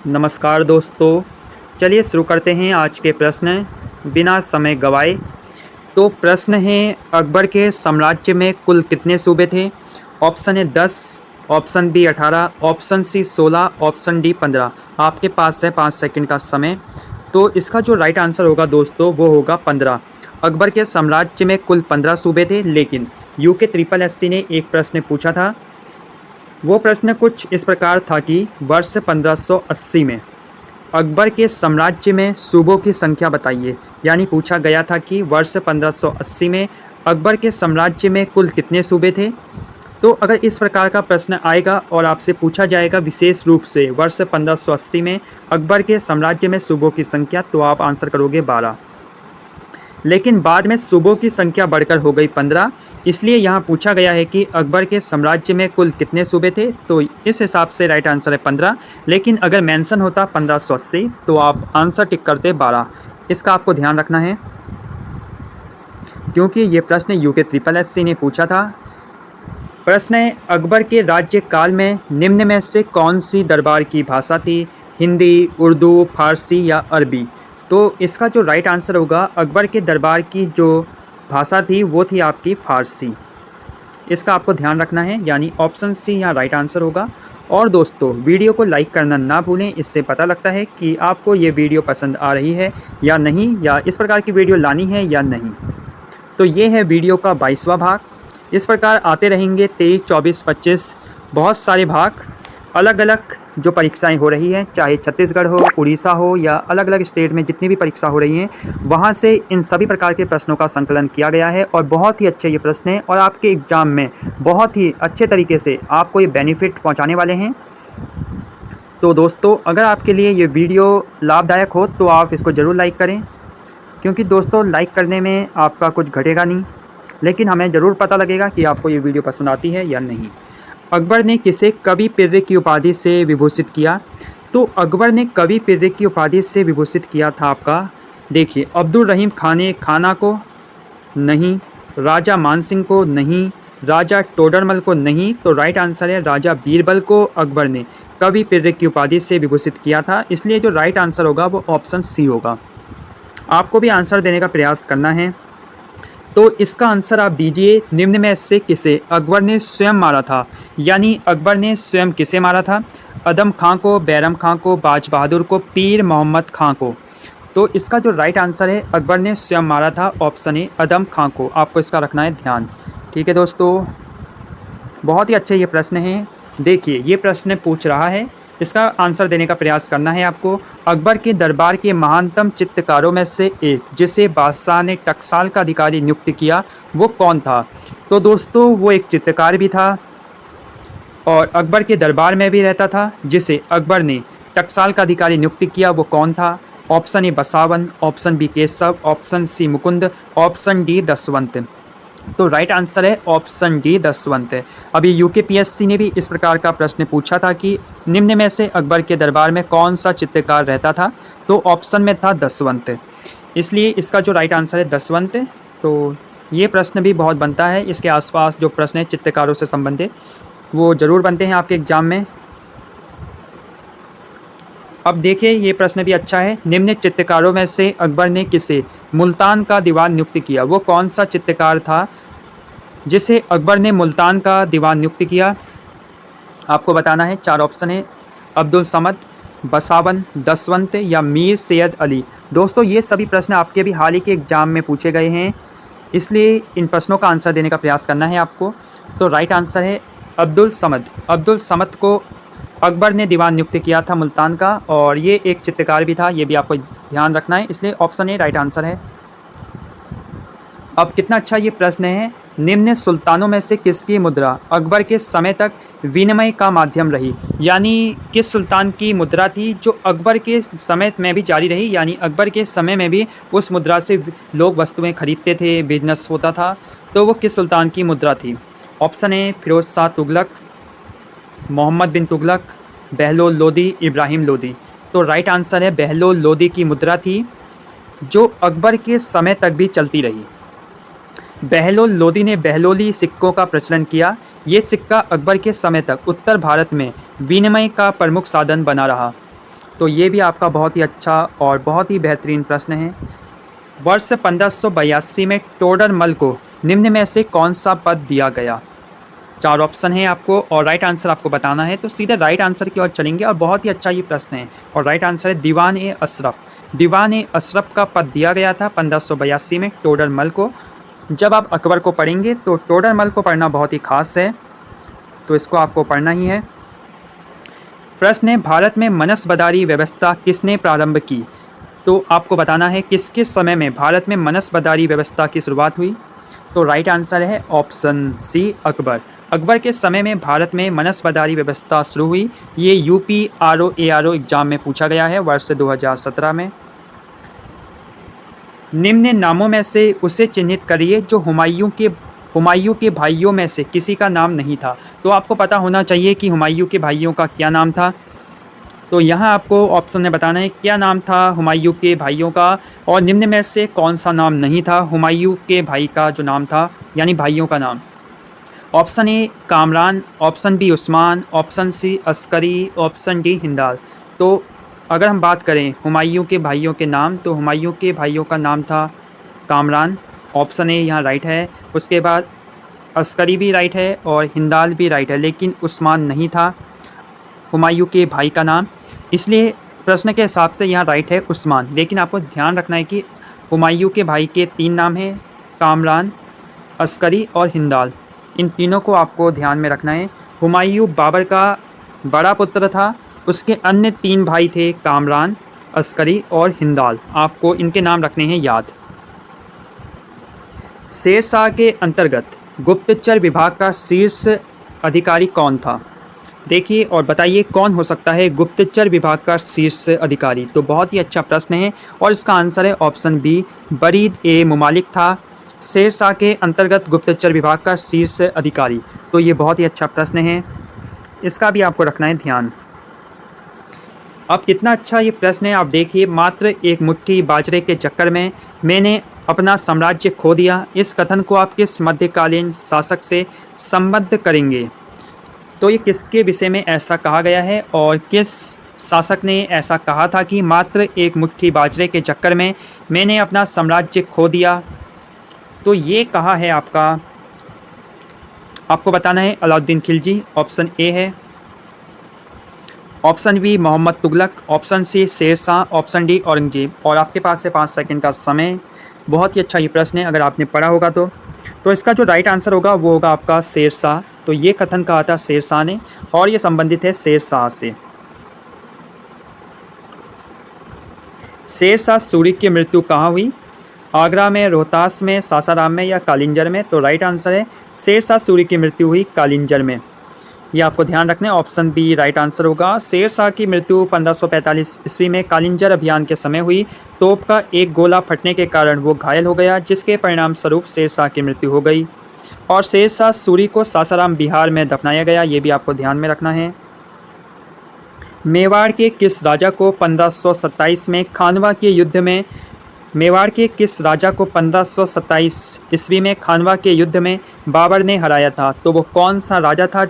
नमस्कार दोस्तों, चलिए शुरू करते हैं आज के प्रश्न बिना समय गवाए। तो प्रश्न है, अकबर के साम्राज्य में कुल कितने सूबे थे? ऑप्शन है 10, option B 18, option C 16, option D 15। आपके पास है 5 सेकंड का समय। तो इसका जो राइट आंसर होगा दोस्तों वो होगा 15। अकबर के साम्राज्य में कुल 15 सूबे थे, लेकिन यूके ट्रिपल एससी ने एक प्रश्न पूछा था। वो प्रश्न कुछ इस प्रकार था कि वर्ष 1580 में अकबर के साम्राज्य में सूबों की संख्या बताइए। यानी पूछा गया था कि वर्ष 1580 में अकबर के साम्राज्य में कुल कितने सूबे थे। तो अगर इस प्रकार का प्रश्न आएगा और आपसे पूछा जाएगा विशेष रूप से वर्ष 1580 में अकबर के साम्राज्य में सूबों की संख्या, तो आप आंसर करोगे 12। लेकिन बाद में सूबों की संख्या बढ़कर हो गई 15, इसलिए यहाँ पूछा गया है कि अकबर के साम्राज्य में कुल कितने सूबे थे। तो इस हिसाब से राइट आंसर है 15। लेकिन अगर मेंशन होता 1580 तो आप आंसर टिक करते 12। इसका आपको ध्यान रखना है, क्योंकि ये प्रश्न यूके ट्रिपल एससी ने पूछा था। प्रश्न है, अकबर के राज्यकाल में निम्न में से कौन सी दरबार की भाषा थी? हिंदी, उर्दू, फारसी या अरबी? तो इसका जो राइट आंसर होगा, अकबर के दरबार की जो भाषा थी वो थी आपकी फारसी। इसका आपको ध्यान रखना है, यानी ऑप्शन सी यहाँ राइट आंसर होगा। और दोस्तों, वीडियो को लाइक करना ना भूलें, इससे पता लगता है कि आपको ये वीडियो पसंद आ रही है या नहीं, या इस प्रकार की वीडियो लानी है या नहीं। तो ये है वीडियो का 22वां भाग। इस प्रकार आते रहेंगे 23, 24, 25 बहुत सारे भाग। अलग अलग जो परीक्षाएं हो रही हैं, चाहे छत्तीसगढ़ हो, उड़ीसा हो या अलग अलग स्टेट में जितनी भी परीक्षा हो रही हैं, वहां से इन सभी प्रकार के प्रश्नों का संकलन किया गया है। और बहुत ही अच्छे ये प्रश्न हैं और आपके एग्ज़ाम में बहुत ही अच्छे तरीके से आपको ये बेनिफिट पहुंचाने वाले हैं। तो दोस्तों, अगर आपके लिए ये वीडियो लाभदायक हो तो आप इसको ज़रूर लाइक करें, क्योंकि दोस्तों लाइक करने में आपका कुछ घटेगा नहीं, लेकिन हमें ज़रूर पता लगेगा कि आपको ये वीडियो पसंद आती है या नहीं। अकबर ने किसे कवि पिर्रे की उपाधि से विभूषित किया? तो अकबर ने कवि पिर्रे की उपाधि से विभूषित किया था आपका, देखिए, अब्दुल रहीम खाना को नहीं, राजा मानसिंह को नहीं, राजा टोडरमल को नहीं। तो राइट आंसर है राजा बीरबल को अकबर ने कवि पिर्रे की उपाधि से विभूषित किया था। इसलिए जो राइट आंसर होगा वो ऑप्शन सी होगा। आपको भी आंसर देने का प्रयास करना है। तो इसका आंसर आप दीजिए, निम्न में से किसे अकबर ने स्वयं मारा था? यानी अकबर ने स्वयं किसे मारा था? अदम खां को, बैरम खां को, बाज बहादुर को, पीर मोहम्मद खां को? तो इसका जो राइट आंसर है, अकबर ने स्वयं मारा था, ऑप्शन ए अदम खां को। आपको इसका रखना है ध्यान। ठीक है दोस्तों, बहुत ही अच्छे ये प्रश्न हैं। देखिए, ये प्रश्न पूछ रहा है, इसका आंसर देने का प्रयास करना है आपको। अकबर के दरबार के महानतम चित्रकारों में से एक, जिसे बादशाह ने टकसाल का अधिकारी नियुक्त किया, वो कौन था? तो दोस्तों, वो एक चित्रकार भी था और अकबर के दरबार में भी रहता था, जिसे अकबर ने टकसाल का अधिकारी नियुक्त किया। वो कौन था? Option A Basawan, option B Keshav, option C Mukund, option D Daswant. तो राइट आंसर है ऑप्शन डी दसवंत। अभी यूकेपीएससी ने भी इस प्रकार का प्रश्न पूछा था कि निम्न में से अकबर के दरबार में कौन सा चित्रकार रहता था? तो ऑप्शन में था दसवंत। इसलिए इसका जो राइट आंसर है दसवंत। तो ये प्रश्न भी बहुत बनता है, इसके आसपास जो प्रश्न है चित्रकारों से संबंधित वो ज़रूर बनते हैं आपके एग्जाम में। अब देखिए, ये प्रश्न भी अच्छा है। निम्न चित्रकारों में से अकबर ने किसे मुल्तान का दीवान नियुक्त किया? वो कौन सा चित्रकार था जिसे अकबर ने मुल्तान का दीवान नियुक्त किया? आपको बताना है। 4 ऑप्शन है, अब्दुल समद, बसावन, दसवंत या मीर सैयद अली। दोस्तों, ये सभी प्रश्न आपके भी हाल ही के एग्जाम में पूछे गए हैं, इसलिए इन प्रश्नों का आंसर देने का प्रयास करना है आपको। तो राइट आंसर है अब्दुल समद। अब्दुल समद को अकबर ने दीवान नियुक्त किया था मुल्तान का, और ये एक चित्रकार भी था, ये भी आपको ध्यान रखना है। इसलिए ऑप्शन ए राइट आंसर है। अब कितना अच्छा ये प्रश्न है, निम्न सुल्तानों में से किसकी मुद्रा अकबर के समय तक विनिमय का माध्यम रही? यानी किस सुल्तान की मुद्रा थी जो अकबर के समय में भी जारी रही, यानी अकबर के समय में भी उस मुद्रा से लोग वस्तुएं खरीदते थे, बिजनेस होता था। तो वो किस सुल्तान की मुद्रा थी? ऑप्शन ए फिरोज शाह तुगलक, मोहम्मद बिन तुगलक, बहलोल लोदी, इब्राहिम लोदी। तो राइट आंसर है बहलोल लोदी की मुद्रा थी, जो अकबर के समय तक भी चलती रही। बहलोल लोदी ने बहलोली सिक्कों का प्रचलन किया। ये सिक्का अकबर के समय तक उत्तर भारत में विनिमय का प्रमुख साधन बना रहा। तो ये भी आपका बहुत ही अच्छा और बहुत ही बेहतरीन प्रश्न है। वर्ष 1582 में टोडरमल को निम्न में से कौन सा पद दिया गया? 4 ऑप्शन हैं आपको और राइट आंसर आपको बताना है, तो सीधे राइट आंसर की ओर चलेंगे और बहुत ही अच्छा ये प्रश्न है और राइट आंसर है दीवान-ए-अशरफ। दीवान-ए-अशरफ का पद दिया गया था 1582 में टोडरमल को। जब आप अकबर को पढ़ेंगे तो टोडरमल को पढ़ना बहुत ही खास है, तो इसको आपको पढ़ना ही है। प्रश्न है, भारत में मनसबदारी व्यवस्था किसने प्रारंभ की? तो आपको बताना है किस किस समय में भारत में मनसबदारी व्यवस्था की शुरुआत हुई। तो राइट आंसर है ऑप्शन सी, अकबर। अकबर के समय में भारत में मनसबदारी व्यवस्था शुरू हुई। ये यूपी आरओ एग्जाम में पूछा गया है वर्ष 2017 में। निम्न नामों में से उसे चिन्हित करिए जो हुमायूं के भाइयों में से किसी का नाम नहीं था। तो आपको पता होना चाहिए कि हुमायूं के भाइयों का क्या नाम था। तो यहाँ आपको ऑप्शन में बताना है क्या नाम था हुमायूं के भाइयों का और निम्न में से कौन सा नाम नहीं था हुमायूं के भाई का जो नाम था, यानी भाइयों का नाम। Option A Kamran, option B Usman, option C Askari, option D Hindal. तो अगर हम बात करें हुमायूं के भाइयों के नाम, तो हुमायूं के भाइयों का नाम था कामरान, ऑप्शन ए यहाँ राइट है। उसके बाद अस्करी भी राइट है और हिंदाल भी राइट है, लेकिन उस्मान नहीं था हुमायूं के भाई का नाम, इसलिए प्रश्न के हिसाब से यहाँ राइट है उस्मान। लेकिन आपको ध्यान रखना है कि हुमायूं के भाई के 3 नाम हैं, कामरान, अस्करी और हिंदाल। इन तीनों को आपको ध्यान में रखना है। हुमायूं बाबर का बड़ा पुत्र था, उसके अन्य 3 भाई थे कामरान, अस्करी और हिंदाल। आपको इनके नाम रखने हैं याद। शेरशाह के अंतर्गत गुप्तचर विभाग का शीर्ष अधिकारी कौन था? देखिए और बताइए कौन हो सकता है गुप्तचर विभाग का शीर्ष अधिकारी। तो बहुत ही अच्छा प्रश्न है और इसका आंसर है ऑप्शन बी, बरीद-ए-मुमालिक था शेरशाह के अंतर्गत गुप्तचर विभाग का शीर्ष अधिकारी। तो ये बहुत ही अच्छा प्रश्न है, इसका भी आपको रखना है ध्यान। अब कितना अच्छा ये प्रश्न है, आप देखिए। मात्र एक मुट्ठी बाजरे के चक्कर में मैंने अपना साम्राज्य खो दिया, इस कथन को आप किस मध्यकालीन शासक से संबद्ध करेंगे? तो ये किसके विषय में ऐसा कहा गया है और किस शासक ने ऐसा कहा था कि मात्र एक मुट्ठी बाजरे के चक्कर में मैंने अपना साम्राज्य खो दिया? तो ये कहा है आपको बताना है अलाउद्दीन खिलजी, ऑप्शन ए है। Option B Mohammad Tughlaq, option C Sher Shah, option D Aurangzeb. और आपके पास है 5 सेकंड का समय। बहुत ही अच्छा ये प्रश्न है, अगर आपने पढ़ा होगा तो इसका जो राइट आंसर होगा वो होगा आपका शेरशाह। तो ये कथन कहा था शेरशाह ने और ये संबंधित है शेरशाह से। शेरशाह सूरी की मृत्यु कहाँ हुई? आगरा में, रोहतास में, सासाराम में या कालिंजर में? तो राइट आंसर है शेरशाह सूरी की मृत्यु हुई कालिंजर में। ये आपको ध्यान रखना है, ऑप्शन बी राइट आंसर होगा। शेरशाह की मृत्यु 1545 ईस्वी में कालिंजर अभियान के समय हुई। तोप का एक गोला फटने के कारण वो घायल हो गया, जिसके परिणाम स्वरूप शेरशाह की मृत्यु हो गई। और शेरशाह सूरी को सासाराम बिहार में दफनाया गया, ये भी आपको ध्यान में रखना है। मेवाड़ के किस राजा को 1527 में खानवा के युद्ध में मेवाड़ के किस राजा को 1527 ईस्वी में खानवा के युद्ध में बाबर ने हराया था? तो वो कौन सा राजा था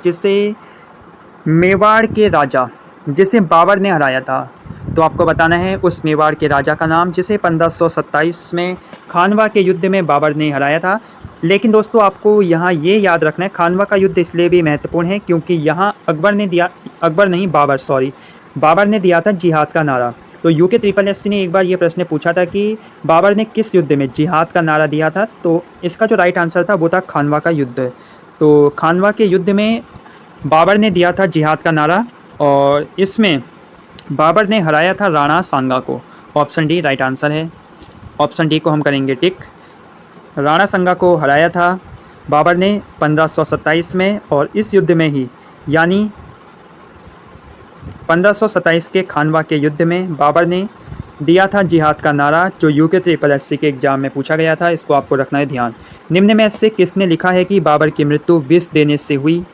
मेवाड़ के राजा जिसे बाबर ने हराया था? तो आपको बताना है उस मेवाड़ के राजा का नाम जिसे 1527 में खानवा के युद्ध में बाबर ने हराया था। लेकिन दोस्तों आपको यहाँ ये याद रखना है, खानवा का युद्ध इसलिए भी महत्वपूर्ण है क्योंकि यहाँ बाबर ने दिया था जिहाद का नारा। तो यूके SSS ने एक बार ये प्रश्न पूछा था कि बाबर ने किस युद्ध में जिहाद का नारा दिया था? तो इसका जो राइट आंसर था वो था खानवा का युद्ध। तो खानवा के युद्ध में बाबर ने दिया था जिहाद का नारा और इसमें बाबर ने हराया था राणा सांगा को। ऑप्शन डी राइट आंसर है। ऑप्शन डी को हम करेंगे टिक। राणा सांगा को हराया था बाबर ने 1527 में और इस युद्ध में ही यानी 1527 के खानवा के युद्ध में बाबर ने दिया था जिहाद का नारा, जो यूके SSS के एग्जाम में पूछा गया था। इसको आपको रखना है ध्यान। निम्न में से किसने लिखा है कि बाबर की मृत्यु विष देने से हुई?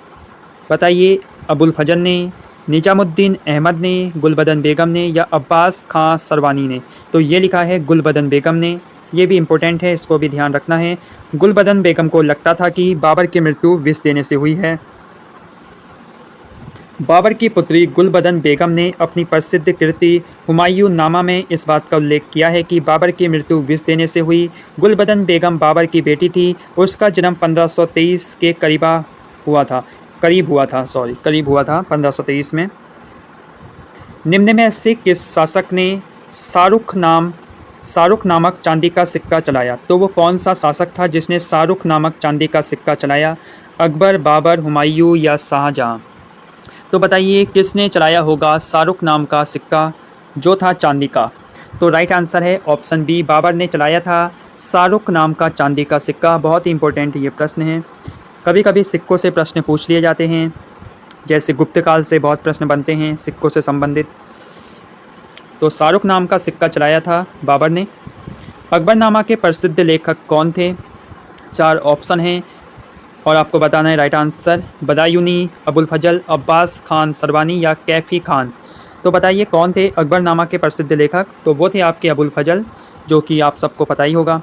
बताइए, अबुल फजल ने, निजामुद्दीन अहमद ने, गुलबदन बेगम ने या अब्बास खां सरवानी ने? तो ये लिखा है गुलबदन बेगम ने। ये भी इम्पोर्टेंट है, इसको भी ध्यान रखना है। गुलबदन बेगम को लगता था कि बाबर की मृत्यु विष देने से हुई है। बाबर की पुत्री गुलबदन बेगम ने अपनी प्रसिद्ध कृति हुमायूं नामा में इस बात का उल्लेख किया है कि बाबर की मृत्यु विष देने से हुई। गुलबदन बेगम बाबर की बेटी थी। उसका जन्म 1523 के करीब हुआ था 1523 में। निम्न में से किस शासक ने शाहरुख नामक चांदी का सिक्का चलाया? तो वो कौन सा शासक था जिसने शाहरुख नामक चांदी का सिक्का चलाया? अकबर, बाबर, हुमायूं या शाहजहां? तो बताइए किसने चलाया होगा शाहरुख नाम का सिक्का जो था चांदी का? तो राइट आंसर है ऑप्शन बी, बाबर ने चलाया था शाहरुख नाम का चांदी का सिक्का। बहुत ही इंपॉर्टेंट ये प्रश्न है। कभी कभी सिक्कों से प्रश्न पूछ लिए जाते हैं, जैसे गुप्त काल से बहुत प्रश्न बनते हैं सिक्कों से संबंधित। तो शाहरुख नाम का सिक्का चलाया था बाबर ने। अकबरनामा के प्रसिद्ध लेखक कौन थे? 4 ऑप्शन हैं और आपको बताना है राइट आंसर। बदायूनी, अबुल फजल, अब्बास खान सरवानी या कैफ़ी खान? तो बताइए कौन थे अकबरनामा के प्रसिद्ध लेखक? तो वो थे आपके अबुल फजल, जो कि आप सबको पता ही होगा।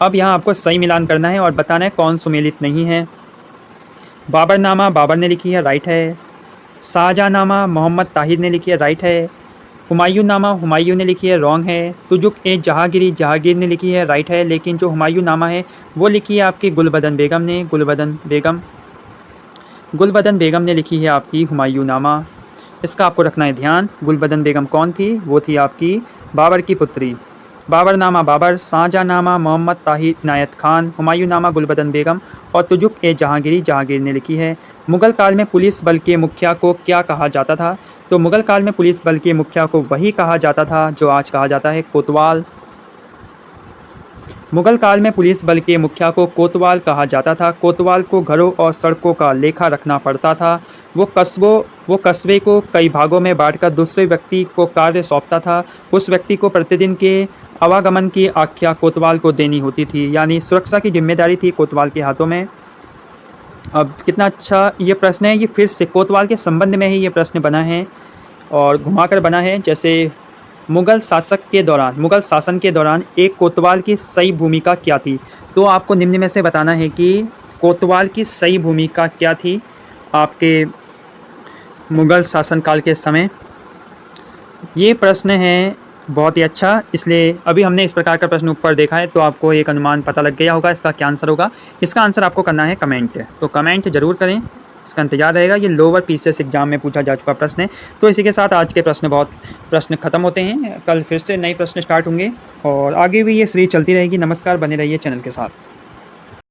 अब यहाँ आपको सही मिलान करना है और बताना है कौन सुमेलित नहीं है। बाबरनामा बाबर ने लिखी है, राइट है। शाहजहांनामा मोहम्मद ताहिर ने लिखी है, राइट है। हुमायूंनामा हुमायूं ने लिखी है, रॉन्ग है। तुजुक ए जहांगीरी जहांगीर ने लिखी है, राइट है। लेकिन जो हुमायूंनामा है वो लिखी है आपकी गुलबदन बेगम ने। गुलबदन बेगम ने लिखी है आपकी हुमायूंनामा। इसका आपको रखना है ध्यान। गुलबदन बेगम कौन थी? वो थी आपकी बाबर की पुत्री। बाबरनामा बाबर, शाहजहांनामा मोहम्मद ताहिर इनायत खान, हुमायूंनामा गुलबदन बेगम और तुजुक ए जहांगीरी जहांगीर ने लिखी है। मुग़ल काल में पुलिस बल के मुखिया को क्या कहा जाता था? तो मुग़ल काल में पुलिस बल के मुखिया को वही कहा जाता था जो आज कहा जाता है कोतवाल। मुग़ल काल में पुलिस बल के मुखिया को कोतवाल कहा जाता था। कोतवाल को घरों और सड़कों का लेखा रखना पड़ता था। वो कस्बे को कई भागों में बांटकर दूसरे व्यक्ति को कार्य सौंपता था। उस व्यक्ति को प्रतिदिन के आवागमन की आख्या कोतवाल को देनी होती थी, यानी सुरक्षा की जिम्मेदारी थी कोतवाल के हाथों में। अब कितना अच्छा ये प्रश्न है, ये फिर से कोतवाल के संबंध में ही ये प्रश्न बना है और घुमाकर बना है। जैसे मुग़ल शासन के दौरान एक कोतवाल की सही भूमिका क्या थी? तो आपको निम्न में से बताना है कि कोतवाल की सही भूमिका क्या थी आपके मुग़ल शासनकाल के समय। ये प्रश्न है बहुत ही अच्छा, इसलिए अभी हमने इस प्रकार का प्रश्न ऊपर देखा है तो आपको एक अनुमान पता लग गया होगा इसका क्या आंसर होगा। इसका आंसर आपको करना है कमेंट, तो कमेंट ज़रूर करें, इसका इंतजार रहेगा। ये लोअर पीसीएस एग्जाम में पूछा जा चुका प्रश्न है। तो इसी के साथ आज के प्रश्न खत्म होते हैं। कल फिर से नए प्रश्न स्टार्ट होंगे और आगे भी ये सीरीज चलती रहेगी। नमस्कार, बने रहिए चैनल के साथ।